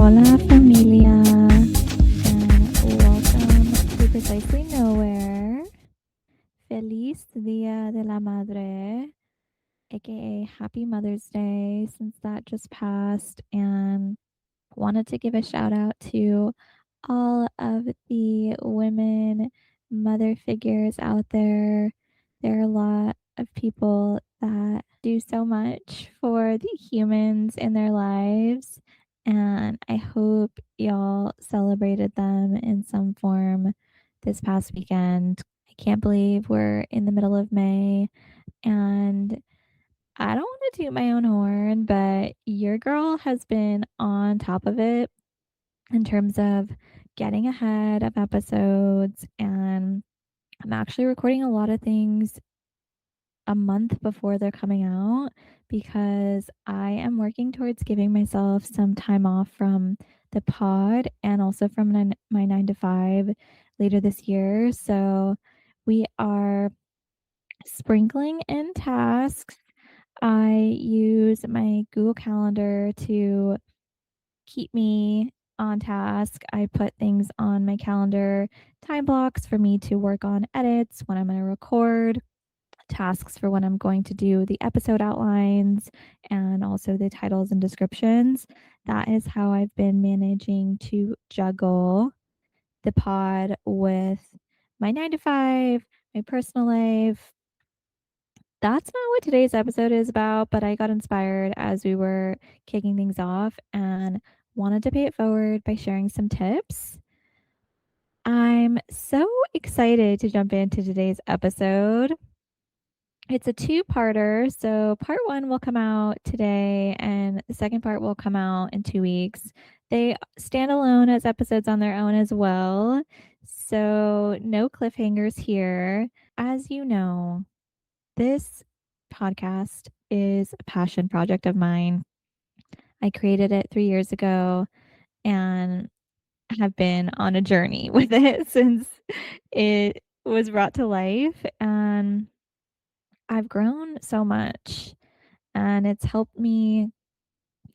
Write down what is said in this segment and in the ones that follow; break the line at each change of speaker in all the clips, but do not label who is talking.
Hola familia, and welcome to Precisely Nowhere. Feliz Dia de la Madre, aka Happy Mother's Day, since that just passed, and wanted to give a shout out to all of the women mother figures out there. There are a lot of people that do so much for the humans in their lives, and I hope y'all celebrated them in some form this past weekend. I can't believe we're in the middle of May, and I don't want to toot my own horn, but your girl has been on top of it in terms of getting ahead of episodes. And I'm actually recording a lot of things a month before they're coming out because I am working towards giving myself some time off from the pod and also from my 9 to 5 later this year. So we are sprinkling in tasks. I use my Google Calendar to keep me on task. I put things on my calendar, time blocks for me to work on edits, when I'm going to record, tasks for when I'm going to do the episode outlines, and also the titles and descriptions. That is how I've been managing to juggle the pod with my 9 to 5, my personal life. That's not what today's episode is about, but I got inspired as we were kicking things off and wanted to pay it forward by sharing some tips. I'm so excited to jump into today's episode. It's a two-parter, so part 1 will come out today and the second part will come out in 2 weeks. They stand alone as episodes on their own as well, so no cliffhangers here. As you know, this podcast is a passion project of mine. I created it 3 years ago and have been on a journey with it since it was brought to life. And I've grown so much, and it's helped me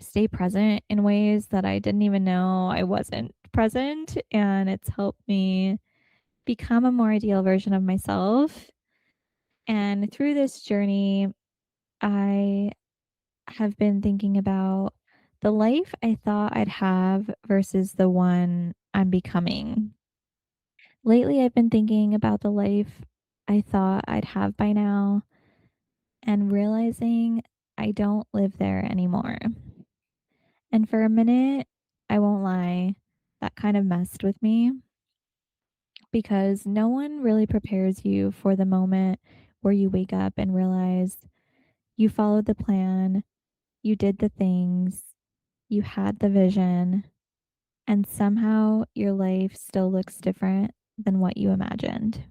stay present in ways that I didn't even know I wasn't present. And it's helped me become a more ideal version of myself. And through this journey, I have been thinking about the life I thought I'd have versus the one I'm becoming. Lately, I've been thinking about the life I thought I'd have by now and realizing I don't live there anymore. And for a minute, I won't lie, that kind of messed with me because no one really prepares you for the moment where you wake up and realize you followed the plan, you did the things, you had the vision, and somehow your life still looks different than what you imagined.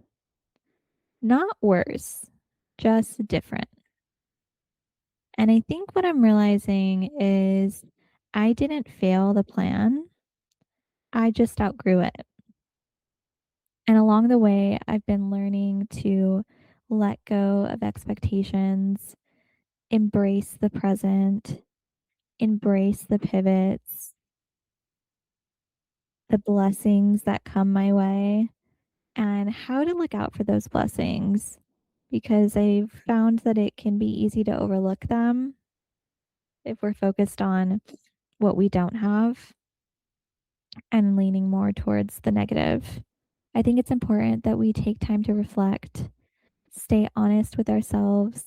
Not worse, just different. And I think what I'm realizing is I didn't fail the plan, I just outgrew it. And along the way, I've been learning to let go of expectations, embrace the present, embrace the pivots, the blessings that come my way, and how to look out for those blessings because I've found that it can be easy to overlook them if we're focused on what we don't have and leaning more towards the negative. I think it's important that we take time to reflect, stay honest with ourselves,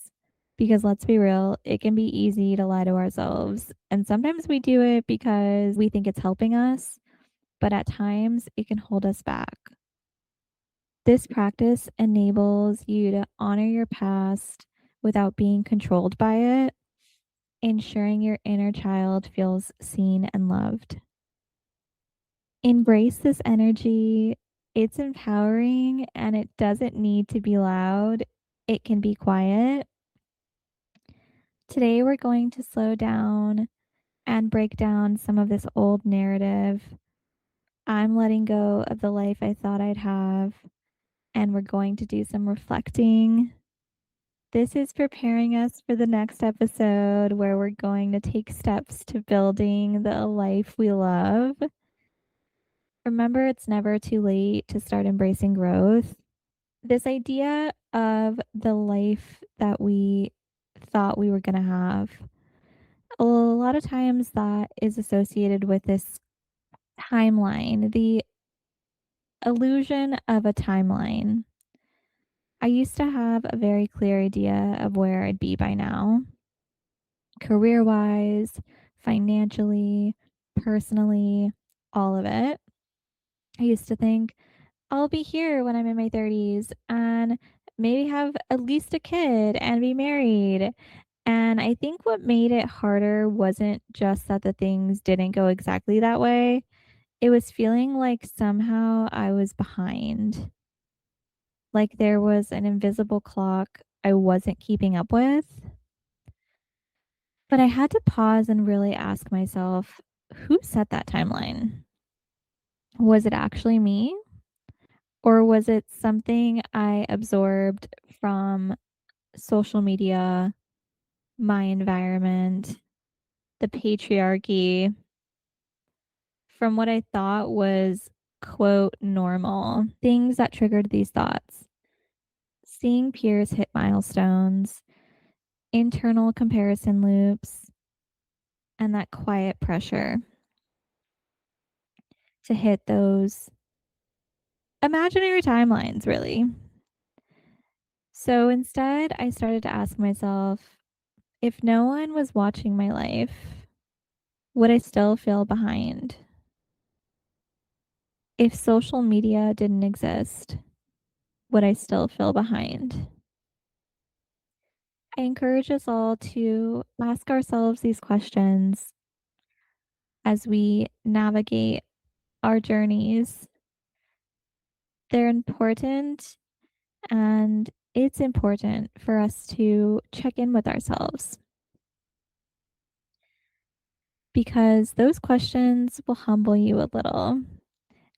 because let's be real, it can be easy to lie to ourselves. And sometimes we do it because we think it's helping us, but at times it can hold us back. This practice enables you to honor your past without being controlled by it, ensuring your inner child feels seen and loved. Embrace this energy. It's empowering and it doesn't need to be loud. It can be quiet. Today, we're going to slow down and break down some of this old narrative. I'm letting go of the life I thought I'd have, and we're going to do some reflecting. This is preparing us for the next episode where we're going to take steps to building the life we love. Remember, it's never too late to start embracing growth. This idea of the life that we thought we were going to have, a lot of times that is associated with this timeline, the illusion of a timeline. I used to have a very clear idea of where I'd be by now, career wise, financially, personally, all of it. I used to think I'll be here when I'm in my 30s and maybe have at least a kid and be married. And I think what made it harder wasn't just that the things didn't go exactly that way. It was feeling like somehow I was behind, like there was an invisible clock I wasn't keeping up with. But I had to pause and really ask myself, who set that timeline? Was it actually me? Or was it something I absorbed from social media, my environment, the patriarchy, from what I thought was, quote, normal? Things that triggered these thoughts: seeing peers hit milestones, internal comparison loops, and that quiet pressure to hit those imaginary timelines, really. So instead, I started to ask myself, if no one was watching my life, would I still feel behind? If social media didn't exist, would I still feel behind? I encourage us all to ask ourselves these questions as we navigate our journeys. They're important, and it's important for us to check in with ourselves because those questions will humble you a little.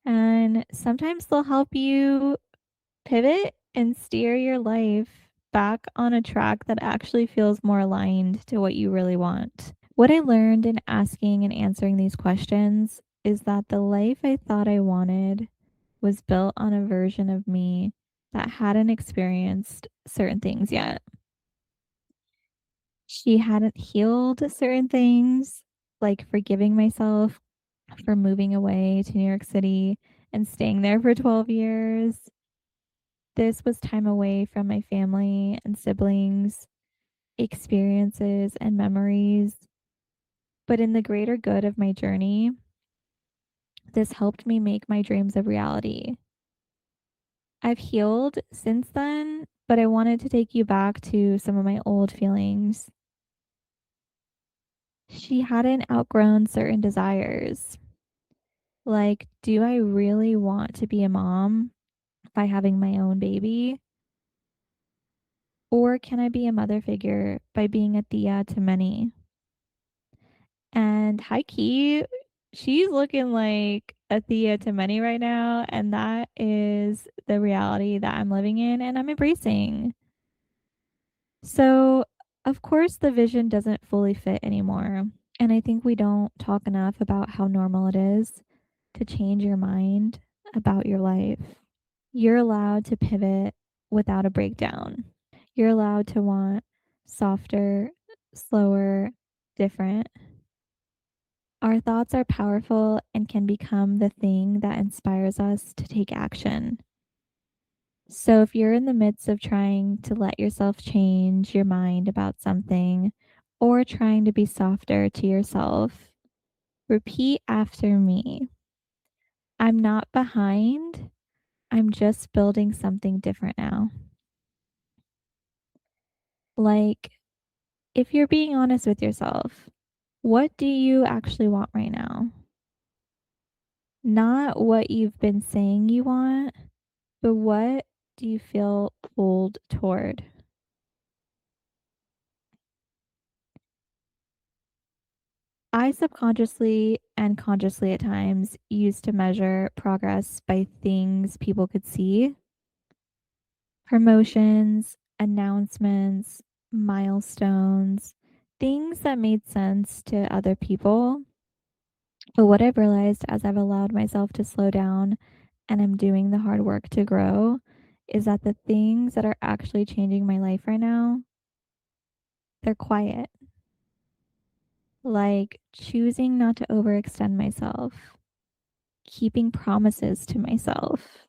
And sometimes they'll help you pivot and steer your life back on a track that actually feels more aligned to what you really want. What I learned in asking and answering these questions is that the life I thought I wanted was built on a version of me that hadn't experienced certain things yet. She hadn't healed certain things, like forgiving myself for moving away to New York City and staying there for 12 years. This was time away from my family and siblings, experiences and memories. But in the greater good of my journey, this helped me make my dreams a reality. I've healed since then, but I wanted to take you back to some of my old feelings. She hadn't outgrown certain desires. Like, do I really want to be a mom by having my own baby? Or can I be a mother figure by being a tia to many? And high key, she's looking like a tia to many right now. And that is the reality that I'm living in and I'm embracing. So, of course, the vision doesn't fully fit anymore. And I think we don't talk enough about how normal it is to change your mind about your life. You're allowed to pivot without a breakdown. You're allowed to want softer, slower, different. Our thoughts are powerful and can become the thing that inspires us to take action. So, if you're in the midst of trying to let yourself change your mind about something or trying to be softer to yourself, repeat after me. I'm not behind. I'm just building something different now. Like, if you're being honest with yourself, what do you actually want right now? Not what you've been saying you want, but what do you feel pulled toward? I subconsciously and consciously at times used to measure progress by things people could see: promotions, announcements, milestones, things that made sense to other people. But what I've realized as I've allowed myself to slow down and I'm doing the hard work to grow is that the things that are actually changing my life right now, they're quiet. Like choosing not to overextend myself, keeping promises to myself,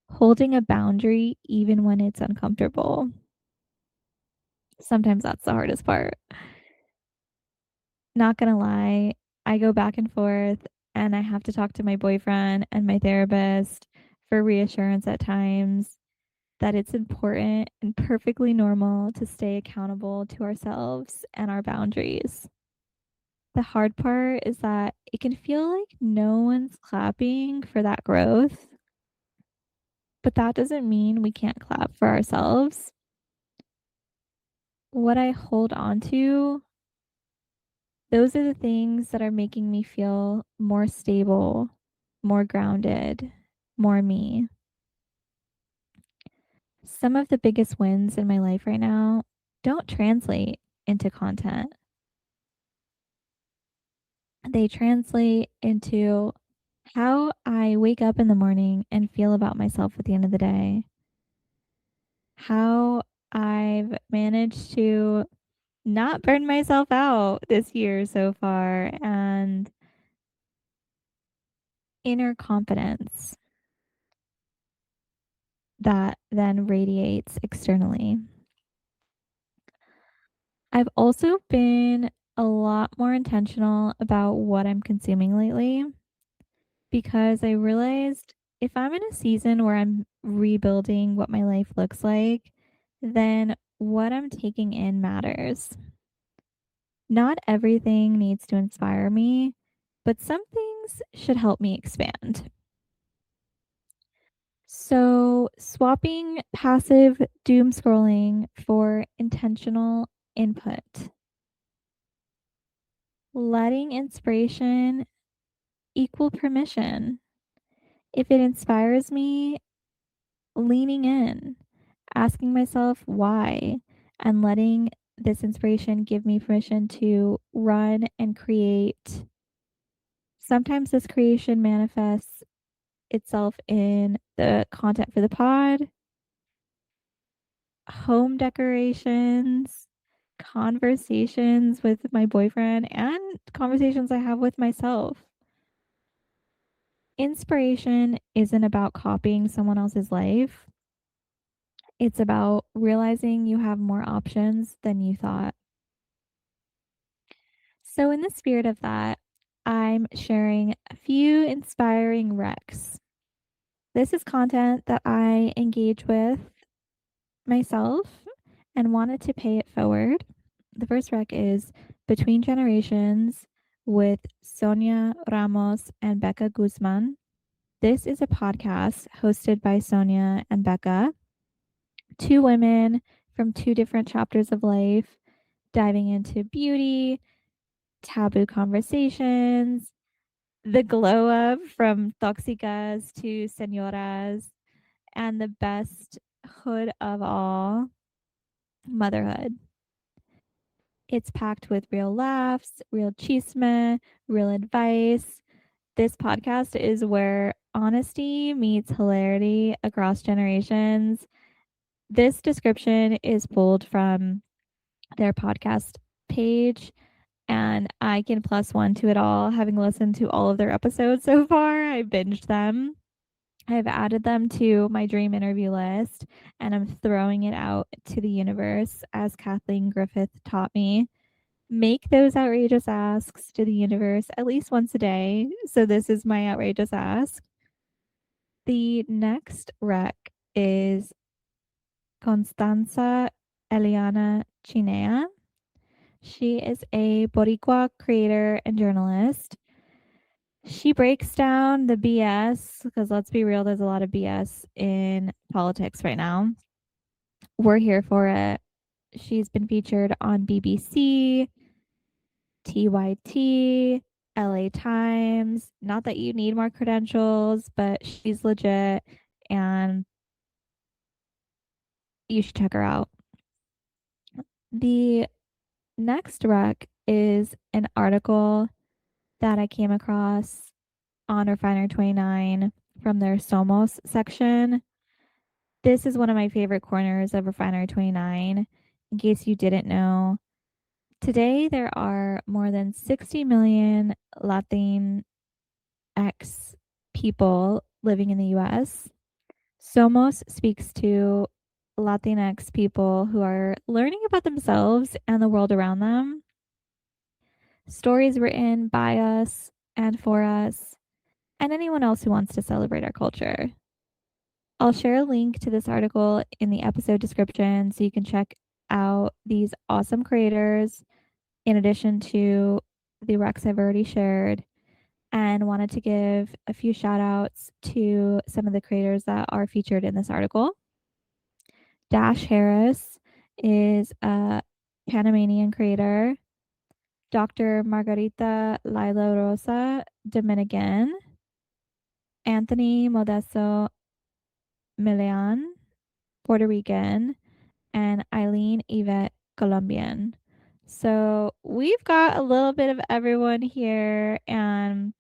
holding a boundary even when it's uncomfortable. Sometimes that's the hardest part. Not gonna lie, I go back and forth and I have to talk to my boyfriend and my therapist for reassurance at times that it's important and perfectly normal to stay accountable to ourselves and our boundaries. The hard part is that it can feel like no one's clapping for that growth, but that doesn't mean we can't clap for ourselves. What I hold on to, those are the things that are making me feel more stable, more grounded, more me. Some of the biggest wins in my life right now don't translate into content. They translate into how I wake up in the morning and feel about myself at the end of the day. How I've managed to not burn myself out this year so far, and inner confidence that then radiates externally. I've also been a lot more intentional about what I'm consuming lately because I realized if I'm in a season where I'm rebuilding what my life looks like, then what I'm taking in matters. Not everything needs to inspire me, but some things should help me expand. So, swapping passive doom scrolling for intentional input, letting inspiration equal permission. If it inspires me, leaning in, asking myself why, and letting this inspiration give me permission to run and create. Sometimes this creation manifests itself in the content for the pod, home decorations, conversations with my boyfriend, and conversations I have with myself. Inspiration isn't about copying someone else's life. It's about realizing you have more options than you thought. So, in the spirit of that, I'm sharing a few inspiring recs. This is content that I engage with myself and wanted to pay it forward. The first rec is Between Generations with Sonia Ramos and Becca Guzman. This is a podcast hosted by Sonia and Becca, two women from two different chapters of life, diving into beauty, taboo conversations, the glow up from toxicas to senoras, and the best hood of all, motherhood. It's packed with real laughs, real chisme, real advice. This podcast is where honesty meets hilarity across generations. This description is pulled from their podcast page, and I can plus one to it all. Having listened to all of their episodes so far, I binged them. I've added them to my dream interview list, and I'm throwing it out to the universe, as Kathleen Griffith taught me. Make those outrageous asks to the universe at least once a day. So, this is my outrageous ask. The next rec is Constanza Eliana Chinea. She is a Boricua creator and journalist. She breaks down the BS because let's be real, there's a lot of BS in politics right now. We're here for it. She's been featured on BBC, TYT, LA Times. Not that you need more credentials, but she's legit. And you should check her out. The next rec is an article that I came across on Refinery 29 from their Somos section. This is one of my favorite corners of Refinery 29. In case you didn't know, today there are more than 60 million Latinx people living in the US. Somos speaks to Latinx people who are learning about themselves and the world around them. Stories written by us and for us, and anyone else who wants to celebrate our culture. I'll share a link to this article in the episode description so you can check out these awesome creators in addition to the recs I've already shared. And wanted to give a few shout outs to some of the creators that are featured in this article. Dash Harris is a Panamanian creator. Dr. Margarita Lila Rosa, Dominican. Anthony Modesto, Miliàn, Puerto Rican. And Eileen, Ivette, Colombian. So we've got a little bit of everyone here, and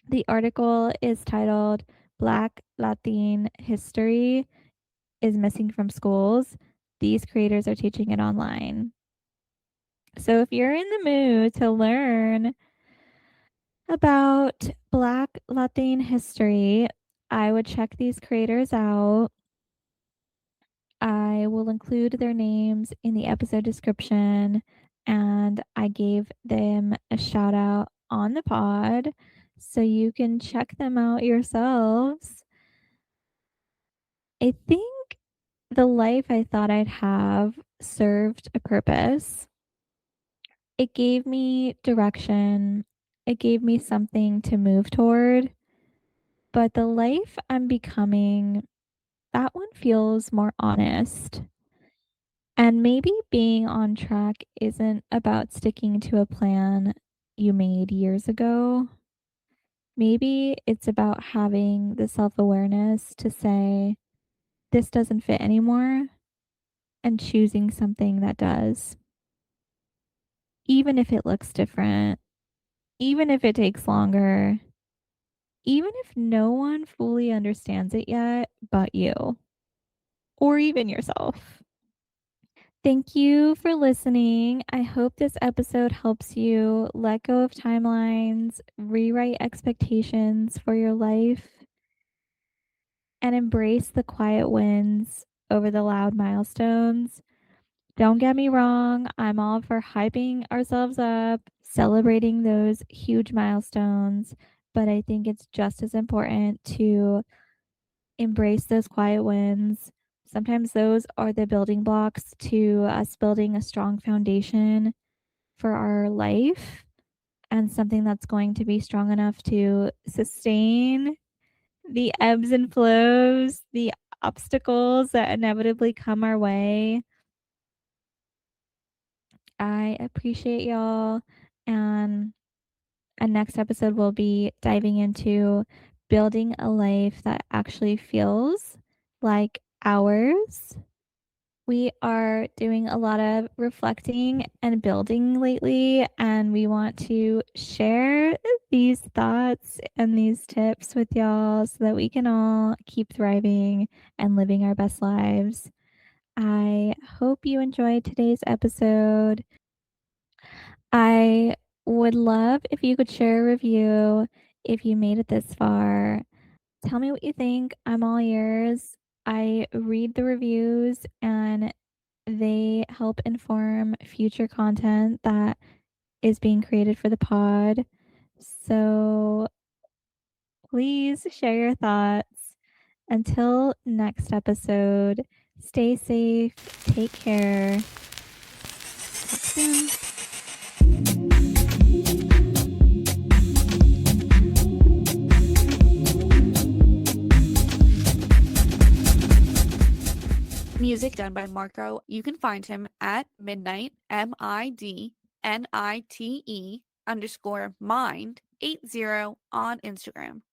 the article is titled Black Latin History is Missing from Schools. These creators are teaching it online. So if you're in the mood to learn about Black Latin history, I would check these creators out. I will include their names in the episode description, and I gave them a shout out on the pod so you can check them out yourselves. I think the life I thought I'd have served a purpose. It gave me direction, it gave me something to move toward. But the life I'm becoming, that one feels more honest. And maybe being on track isn't about sticking to a plan you made years ago. Maybe it's about having the self awareness to say, this doesn't fit anymore, and choosing something that does. Even if it looks different, even if it takes longer, even if no one fully understands it yet but you, or even yourself. Thank you for listening. I hope this episode helps you let go of timelines, rewrite expectations for your life, and embrace the quiet wins over the loud milestones. Don't get me wrong, I'm all for hyping ourselves up, celebrating those huge milestones, but I think it's just as important to embrace those quiet wins. Sometimes those are the building blocks to us building a strong foundation for our life and something that's going to be strong enough to sustain the ebbs and flows, the obstacles that inevitably come our way. I appreciate y'all. And a next episode will be diving into building a life that actually feels like ours. We are doing a lot of reflecting and building lately, and we want to share these thoughts and these tips with y'all so that we can all keep thriving and living our best lives. I hope you enjoyed today's episode. I would love if you could share a review if you made it this far. Tell me what you think. I'm all ears. I read the reviews and they help inform future content that is being created for the pod. So please share your thoughts. Until next episode, stay safe, take care. Talk soon.
Music done by Marco. You can find him at midnight, MIDNITE_mind80 on Instagram.